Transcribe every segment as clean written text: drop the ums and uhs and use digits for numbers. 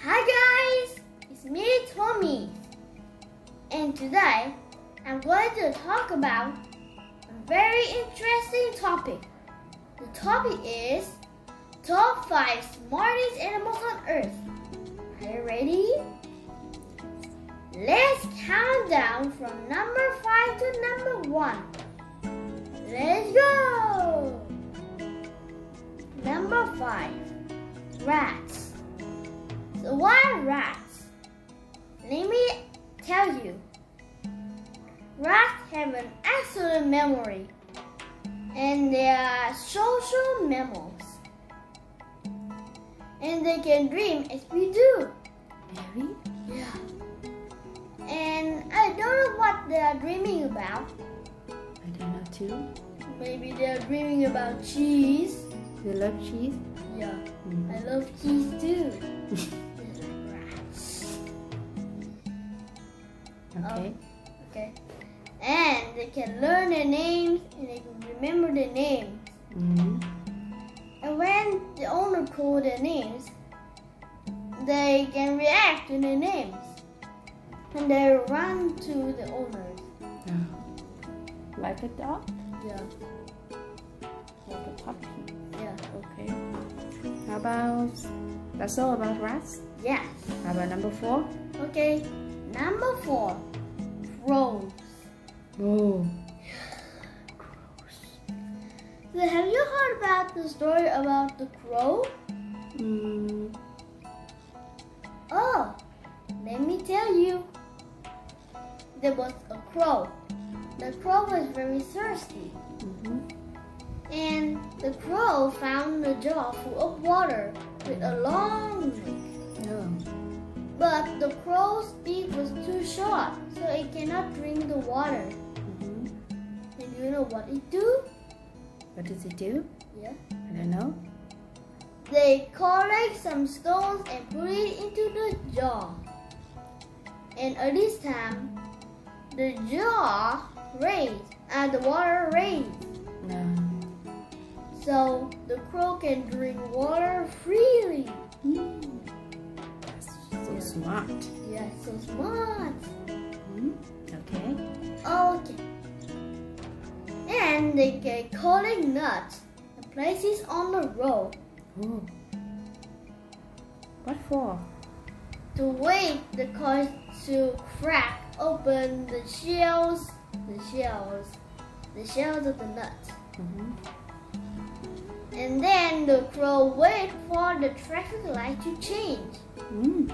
Hi guys, it's me Tommy, and today I'm going to talk about a very interesting topic. The topic is top 5 smartest animals on earth. Are you ready? Let's count down from number 5 to number 1. Let's go! Number 5, rats. So why rats? Let me tell you. Rats have an excellent memory, and they are social mammals. And they can dream as we do. Really? Yeah. And I don't know what they are dreaming about. I don't know too. Maybe they are dreaming about cheese. You love cheese? Yeah, Mm. I love cheese too. Just like rats. Okay. Okay. And they can learn their names and they can remember their names. Mm. And when the owner calls their names, they can react to their names. And they run to the owners. Like a dog? Yeah. Like a puppy? Yeah. Okay. How about, that's all about rats? Yes. How about number 4? Okay. Number 4, crows. Oh. So have you heard about the story about the crow? Mm. Oh, let me tell you. There was a crow. The crow was very thirsty. Mm-hmm. And the crow found a jar full of water with a long neck. Oh. But the crow's beak was too short, so it cannot drink the water. Mm-hmm. And you know what it do? What does it do? Yeah. I don't know. They collect some stones and put it into the jar. And at this time, the jar raised and the water raised. No. So the crow can drink water freely. Mm. That's so smart. Yeah, so smart. Mm. Okay. Okay. And they can collect nuts and place it on the road Oh. What for? to wait the coins to crack open the shells of the nuts. Mm-hmm. And then the crow wait for the traffic light to change Mm.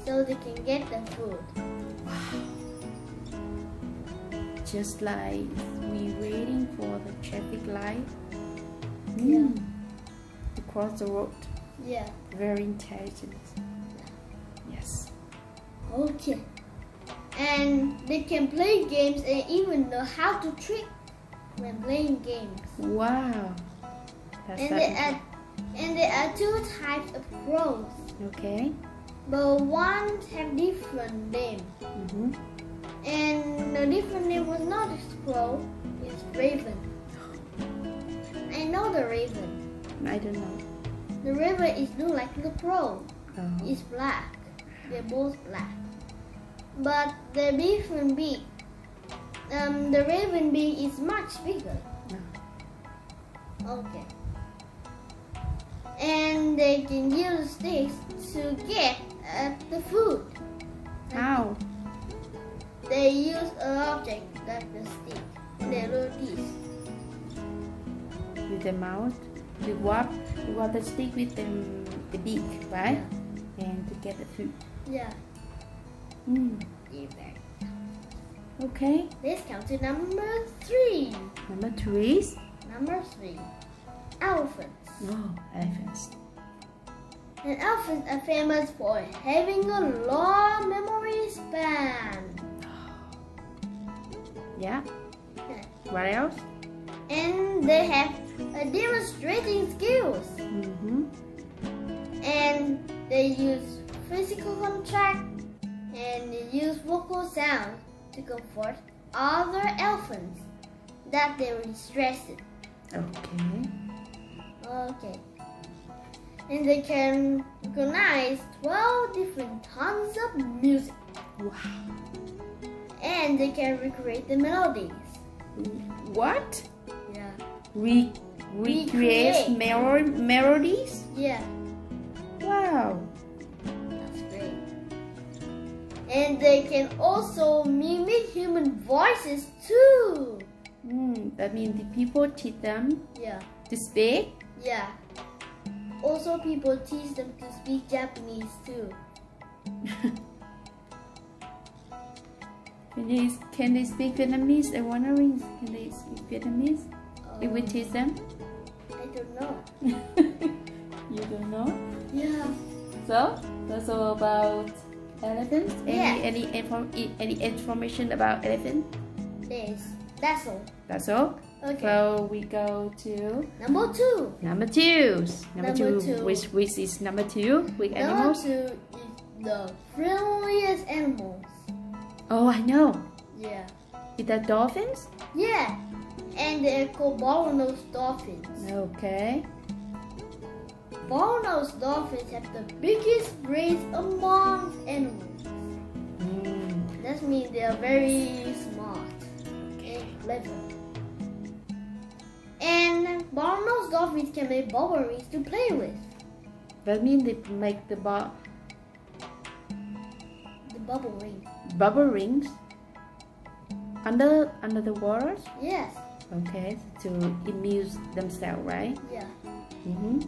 so they can get the food. Wow. Just like we waiting for the traffic light. Yeah. To cross the road. Yeah. Very intelligent. Yes. Okay. And they can play games and even know how to trick when playing games. Wow. That's And that. there are 2 types of crows, Okay. but one have different name. Mm-hmm. And the different name was not crow, it's raven. I know the raven. I don't know. The raven is look like the crow. Oh. It's black. They're both black. But the different beak. The raven beak is much bigger. Okay. And they can use sticks to get at the food. How? They use an object like the stick, and they do this. With the mouth. You wrap the stick with the beak, right? And to get the food. Yeah. Mm. Okay. Let's count to number 3. Number 3 is Number 3, elephants. elephants. And elephants are famous for having a long memory span. Yeah. Yeah. What else? And they have a demonstrating skills. Mm-hmm. And they use physical contact and they use vocal sound to comfort other elephants that they were distressed. Okay. Okay. And they can recognize 12 different tons of music. Wow. And they can recreate the melodies. What? Yeah. Recreate melodies? Yeah. Wow. That's great. And they can also mimic human voices too. That means the people teach them Yeah. to speak? Yeah. Also, people teach them to speak Japanese too. Can they speak Vietnamese? I'm wondering, can they speak Vietnamese? If we teach them? I don't know. You don't know? Yeah. So that's all about elephants. Yeah. Any information about elephant? Yes. That's all. That's all. Okay. So we go to Number 2. number two. Number two. Which is number 2 with animals? Number 2 is the friendliest animals. Oh, I know. Yeah. Is that dolphins? Yeah. And they're called bottlenose dolphins. Okay. Bottlenose dolphins have the biggest brains among animals. That means they are very smart and clever. And bottlenose dolphins can make bubble rings to play with. That means they make the The bubble ring. bubble rings under the waters. Yes. Okay, to amuse themselves, right? Yeah. Mm-hmm.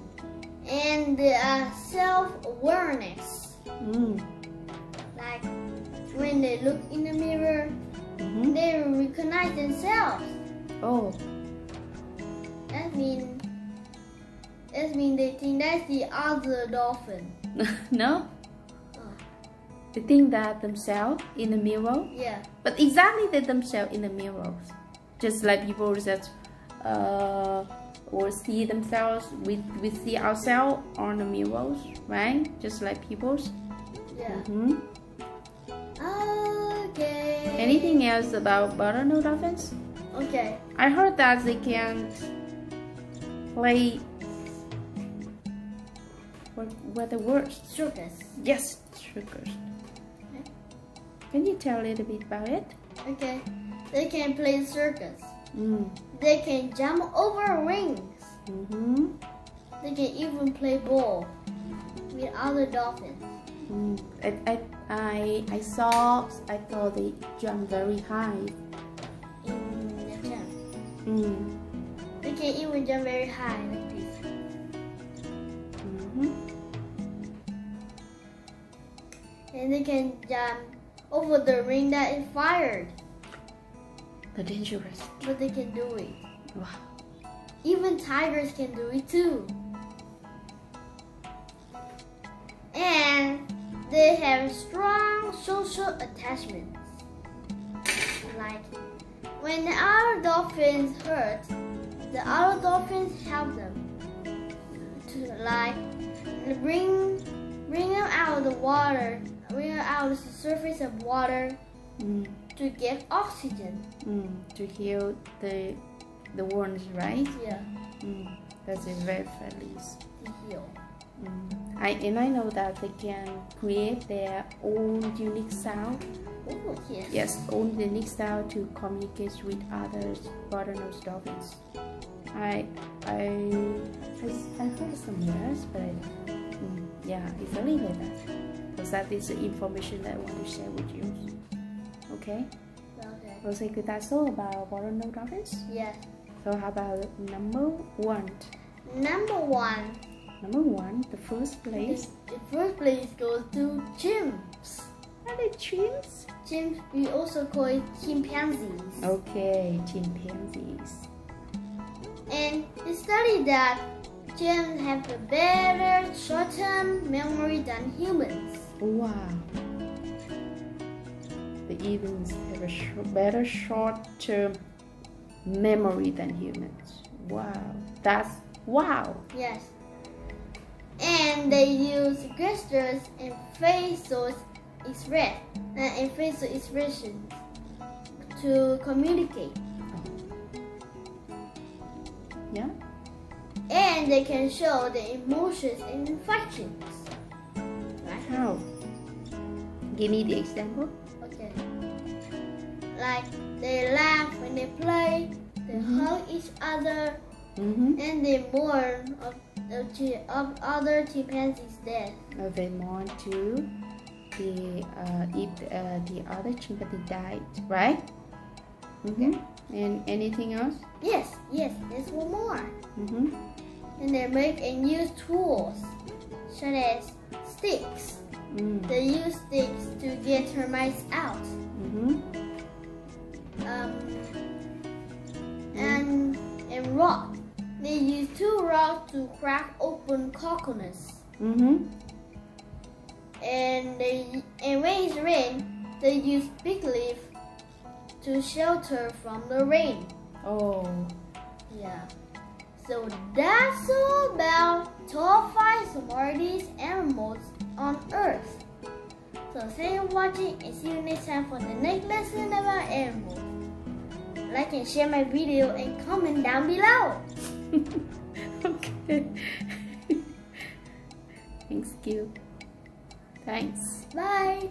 And they are self-awareness. Like when they look in the mirror, they recognize themselves. Oh. That means they think that's the other dolphin. No? They think that themselves in the mirror? Yeah. But exactly they themselves in the mirrors. Just like people that or see themselves, we see ourselves on the mirrors, right? Just like people's. Yeah. Okay. Anything else about bottlenose dolphins? Okay. I heard that they can play. What the words? Circus. Yes, circus. Can you tell a little bit about it? Okay. They can play circus. Mm. They can jump over rings. Mm-hmm. They can even play ball with other dolphins. I saw they jump very high. In the gym. They can even jump very high like this. And they can jump over the ring that is fired. The dangerous. But they can do it. Wow. Even tigers can do it too. And they have strong social attachments. Like when the other dolphins hurt, the other dolphins help them to like bring them out of the water, bring them out of the surface of water to get oxygen. To heal the wounds, right? Yeah. That's a very friendly. To heal. I know that they can create their own unique sound. Oh, yes. Yes, own unique sound to communicate with others bottlenose dolphins. I heard some words, but yeah, it's only like that. Because that is the information that I want to share with you. Okay? Okay. We'll say good. That's all about bottlenose dolphins. Yes. So how about number 1? Number 1. Number 1, the first place. The first place goes to chimps. Are they chimps? Chimps, we also call it chimpanzees. Okay, chimpanzees. And they study that chimps have a better short-term memory than humans. Wow. They even have a better short-term memory than humans. Wow. That's wow. Yes. And they use gestures and facial expressions to communicate. Yeah. And they can show their emotions and infections. Right? How? Give me the example. Okay. Like they laugh when they play, they hug each other, and they mourn of other chimpanzees' death. They mourn too. If the other chimpanzee died, right? And anything else? Yes, there's one more. And they make and use tools, such as sticks. They use sticks to get termites out. And rock. They use 2 rocks to crack open coconuts. And when it's rain, they use big leaf to shelter from the rain. Oh. Yeah. So that's all about top 5 smartest animals on Earth. So thank you for watching and see you next time for the next lesson about animals. Like and share my video and comment down below. Okay. Thanks, you. Thanks. Bye.